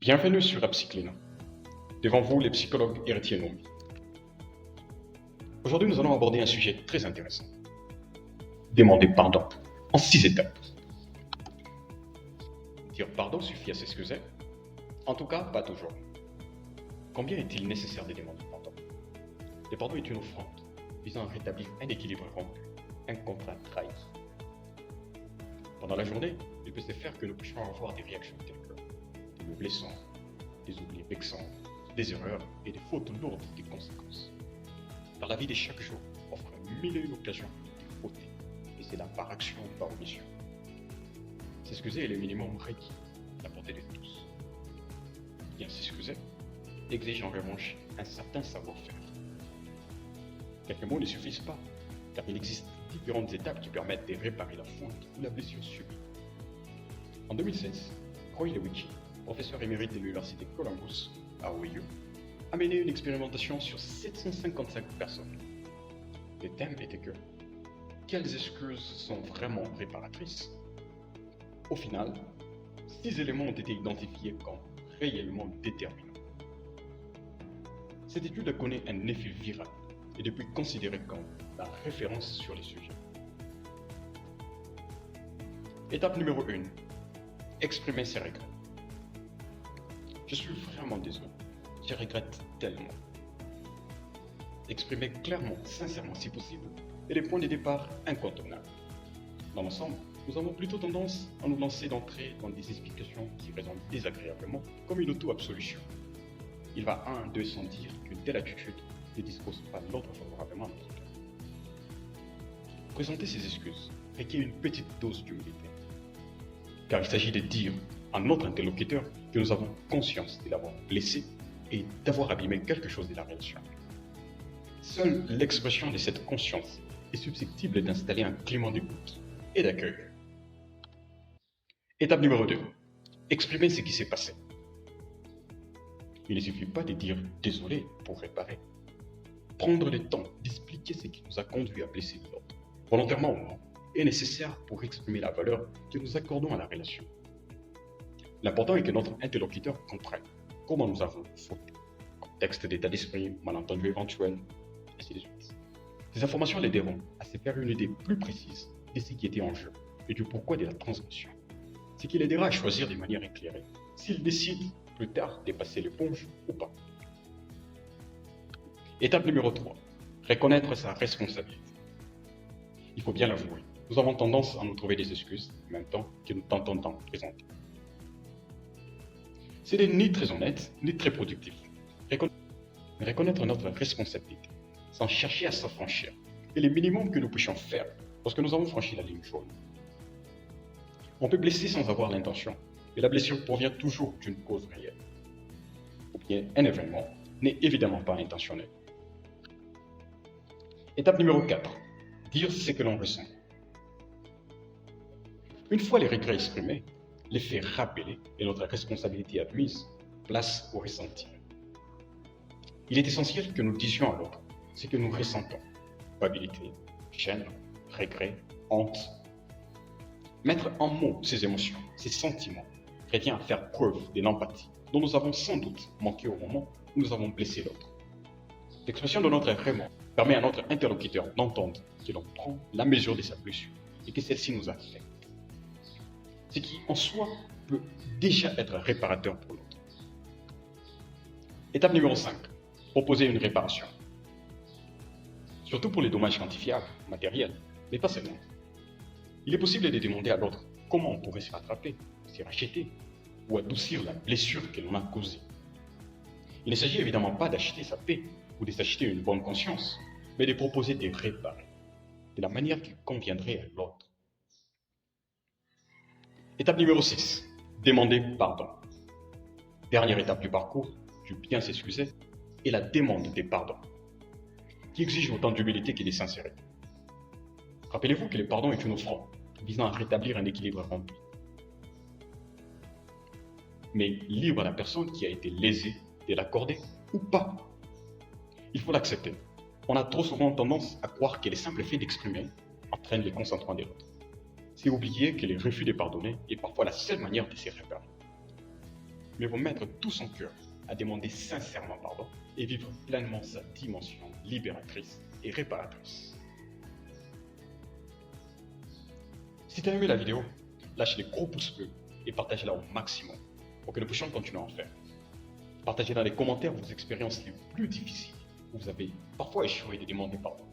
Bienvenue sur Upcycling. Devant vous, les psychologues héritiers Nomi. Aujourd'hui, nous allons aborder un sujet très intéressant. Demander pardon en 6 étapes. Dire pardon suffit à s'excuser? En tout cas, pas toujours. Combien est-il nécessaire de demander pardon? Le pardon est une offrande visant à rétablir un équilibre rompu, un contrat trahi. Pendant la journée, il peut se faire que nous puissions avoir des réactions telles que des mots blessants, des oublis vexants, des erreurs et des fautes lourdes de conséquences. Dans la vie de chaque jour, offre mille et une occasions de fauter, et c'est là par action ou par omission. S'excuser est le minimum requis à la portée de tous. Bien s'excuser exige en revanche un certain savoir-faire. Quelques mots ne suffisent pas, car il existe différentes étapes qui permettent de réparer la faute ou la blessure subie. En 2016, Roy Lewicki, professeur émérite de l'université Columbus à Ohio, a mené une expérimentation sur 755 personnes. Le thème était que quelles excuses sont vraiment réparatrices? Au final, 6 éléments ont été identifiés comme réellement déterminants. Cette étude connaît un effet viral et depuis considérée comme la référence sur les sujets. Étape numéro 1. Exprimer ses regrets. Je suis vraiment désolé, je regrette tellement. Exprimer clairement, sincèrement si possible, est le point de départ incontournable. Dans l'ensemble, nous avons plutôt tendance à nous lancer d'entrée dans des explications qui résonnent désagréablement comme une auto-absolution. Il va 2 sans dire qu'une telle attitude ne dispose pas l'autre favorablement à notre cas. Présenter ses excuses requiert une petite dose d'humilité, car il s'agit de dire à notre interlocuteur que nous avons conscience de l'avoir blessé et d'avoir abîmé quelque chose de la relation. Seule l'expression de cette conscience est susceptible d'installer un climat d'écoute et d'accueil. Étape numéro 2. Exprimer ce qui s'est passé. Il ne suffit pas de dire « désolé » pour réparer. Prendre le temps d'expliquer ce qui nous a conduit à blesser l'autre, volontairement ou non, est nécessaire pour exprimer la valeur que nous accordons à la relation. L'important est que notre interlocuteur comprenne comment nous avons fauté, contexte d'état d'esprit, malentendu éventuel, ainsi de suite. Ces informations l'aideront à se faire une idée plus précise de ce qui était en jeu et du pourquoi de la transgression, ce qui l'aidera à choisir de manière éclairée s'il décide plus tard de passer l'éponge ou pas. Étape numéro 3. Reconnaître sa responsabilité. Il faut bien l'avouer, nous avons tendance à nous trouver des excuses en même temps que nous tentons d'en présenter. Ce n'est ni très honnête, ni très productif. Reconnaître notre responsabilité, sans chercher à s'affranchir, est le minimum que nous puissions faire lorsque nous avons franchi la ligne jaune. On peut blesser sans avoir l'intention, mais la blessure provient toujours d'une cause réelle. Ou bien un événement n'est évidemment pas intentionnel. Étape numéro 4. Dire ce que l'on ressent. Une fois les regrets exprimés, les faits rappelés et notre responsabilité admise, place au ressenti. Il est essentiel que nous disions à l'autre ce que nous ressentons. Culpabilité, gêne, regret, honte. Mettre en mots ces émotions, ces sentiments, revient à faire preuve de l'empathie dont nous avons sans doute manqué au moment où nous avons blessé l'autre. L'expression de notre vraiment permet à notre interlocuteur d'entendre que l'on prend la mesure de sa blessure et que celle-ci nous affecte. Ce qui en soi peut déjà être réparateur pour l'autre. Étape numéro 5. Proposer une réparation. Surtout pour les dommages quantifiables, matériels, mais pas seulement. Il est possible de demander à l'autre comment on pourrait se rattraper, se racheter ou adoucir la blessure que l'on a causée. Il ne s'agit évidemment pas d'acheter sa paix ou de s'acheter une bonne conscience, mais de proposer de réparer de la manière qui conviendrait à l'autre. Étape numéro 6. Demander pardon. Dernière étape du parcours, du bien s'excuser, est la demande de pardon, qui exige autant d'humilité que de sincérité. Rappelez-vous que le pardon est une offrande visant à rétablir un équilibre rompu. Mais libre à la personne qui a été lésée de l'accorder ou pas. Il faut l'accepter. On a trop souvent tendance à croire que le simple fait d'exprimer entraîne le consentement de l'autre. C'est oublier que le refus de pardonner est parfois la seule manière de se réparer. mais vaut mettre tout son cœur à demander sincèrement pardon et vivre pleinement sa dimension libératrice et réparatrice. Si tu as aimé la vidéo, lâchez les gros pouces bleus et partagez-la au maximum pour que nous puissions continuer à en faire. Partagez dans les commentaires vos expériences les plus difficiles où vous avez parfois échoué de demander pardon.